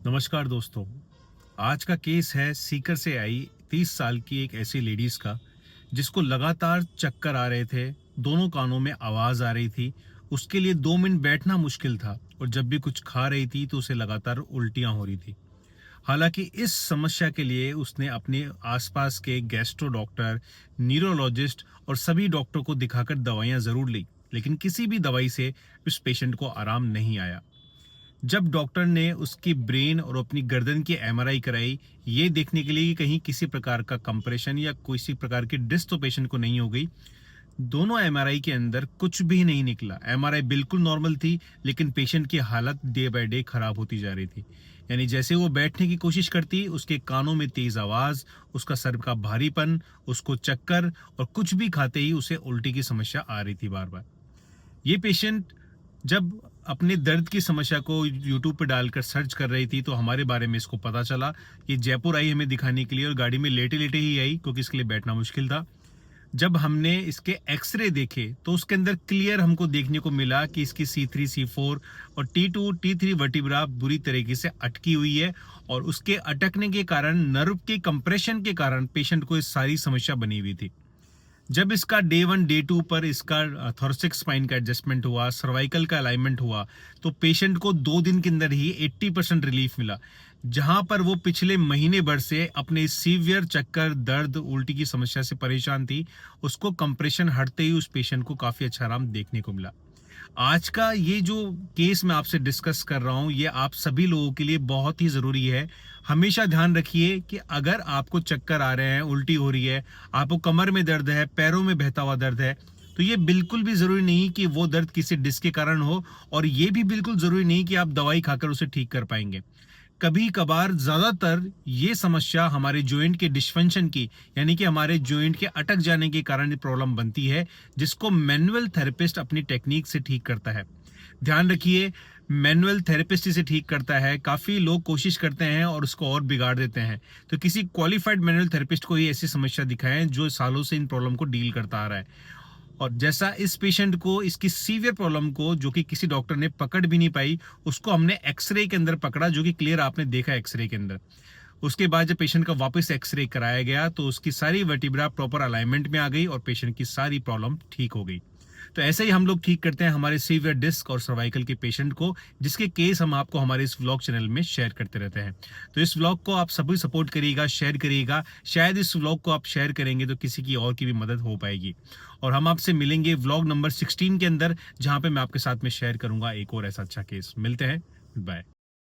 नमस्कार दोस्तों। आज का केस है सीकर से आई 30 साल की एक ऐसी लेडीज का जिसको लगातार चक्कर आ रहे थे। दोनों कानों में आवाज आ रही थी। उसके लिए 2 मिनट बैठना मुश्किल था और जब भी कुछ खा रही थी तो उसे लगातार उल्टियां हो रही थी। हालांकि इस समस्या के लिए उसने अपने आसपास के गैस्ट्रो डॉक्टर, न्यूरोलॉजिस्ट और सभी डॉक्टर को दिखाकर दवाइयां जरूर ली, लेकिन किसी भी दवाई से उस पेशेंट को आराम नहीं आया। जब डॉक्टर ने उसकी ब्रेन और अपनी गर्दन की एमआरआई कराई, ये देखने के लिए कि कहीं किसी प्रकार का कंप्रेशन या किसी प्रकार की डिस्क तो पेशेंट को नहीं हो गई, दोनों एमआरआई के अंदर कुछ भी नहीं निकला। एमआरआई बिल्कुल नॉर्मल थी, लेकिन पेशेंट की हालत डे बाय डे खराब होती जा रही थी। यानी जैसे वो बैठने की कोशिश करती, उसके कानों में तेज आवाज, उसका सर का भारीपन, उसको चक्कर और कुछ भी खाते ही उसे उल्टी की समस्या आ रही थी बार बार। ये पेशेंट जब अपने दर्द की समस्या को यूट्यूब पे डालकर सर्च कर रही थी तो हमारे बारे में इसको पता चला। ये जयपुर आई हमें दिखाने के लिए और गाड़ी में लेटे लेटे ही आई क्योंकि इसके लिए बैठना मुश्किल था। जब हमने इसके एक्सरे देखे तो उसके अंदर क्लियर हमको देखने को मिला कि इसकी C3 C4 और T2 T3 वर्टिब्रा बुरी तरीके से अटकी हुई है और उसके अटकने के कारण, नर्व के कंप्रेशन के कारण पेशेंट को इस सारी समस्या बनी हुई थी। जब इसका डे 1 डे 2 पर इसका थोरेसिक स्पाइन का एडजस्टमेंट हुआ, सर्वाइकल का अलाइनमेंट हुआ, तो पेशेंट को 2 दिन के अंदर ही 80% रिलीफ मिला। जहां पर वो पिछले महीने भर से अपने सीवियर चक्कर, दर्द, उल्टी की समस्या से परेशान थी, उसको कंप्रेशन हटते ही उस पेशेंट को काफी अच्छा आराम देखने को मिला। आज का ये जो केस मैं आपसे डिस्कस कर रहा हूँ, ये आप सभी लोगों के लिए बहुत ही ज़रूरी है। हमेशा ध्यान रखिए कि अगर आपको चक्कर आ रहे हैं, उल्टी हो रही है, आपको कमर में दर्द है, पैरों में बहता हुआ दर्द है, तो ये बिल्कुल भी ज़रूरी नहीं कि वो दर्द किसी डिस्क के कारण हो और ये भी बिल्कुल ज़रूरी नहीं कि आप दवाई खाकर उसे ठीक कर पाएंगे। कभी कभार ज्यादातर ये समस्या हमारे जॉइंट के डिस्फंक्शन की, यानी कि हमारे जॉइंट के अटक जाने के कारण ये प्रॉब्लम बनती है, जिसको मैनुअल थेरेपिस्ट अपनी टेक्निक से ठीक करता है। ध्यान रखिए, मैनुअल थेरेपिस्ट इसे ठीक करता है। काफी लोग कोशिश करते हैं और उसको और बिगाड़ देते हैं। तो किसी क्वालिफाइड मैनुअल थेरेपिस्ट को ही ऐसी समस्या दिखाएं जो सालों से इन प्रॉब्लम को डील करता आ रहा है। और जैसा इस पेशेंट को, इसकी सीवियर प्रॉब्लम को, जो कि किसी डॉक्टर ने पकड़ भी नहीं पाई, उसको हमने एक्सरे के अंदर पकड़ा, जो कि क्लियर आपने देखा एक्सरे के अंदर। उसके बाद जब पेशेंट का वापस एक्सरे कराया गया तो उसकी सारी वर्टिब्रा प्रॉपर अलाइनमेंट में आ गई और पेशेंट की सारी प्रॉब्लम ठीक हो गई। तो ऐसे ही हम लोग ठीक करते हैं हमारे सीवियर डिस्क और सर्वाइकल के पेशेंट को, जिसके केस हम आपको हमारे इस व्लॉग चैनल में शेयर करते रहते हैं। तो इस व्लॉग को आप सभी सपोर्ट करिएगा, शेयर करिएगा। शायद इस व्लॉग को आप शेयर करेंगे तो किसी की और की भी मदद हो पाएगी। और हम आपसे मिलेंगे व्लॉग नंबर 16 के अंदर, जहां पे मैं आपके साथ में शेयर करूंगा एक और ऐसा अच्छा केस। मिलते हैं। बाय।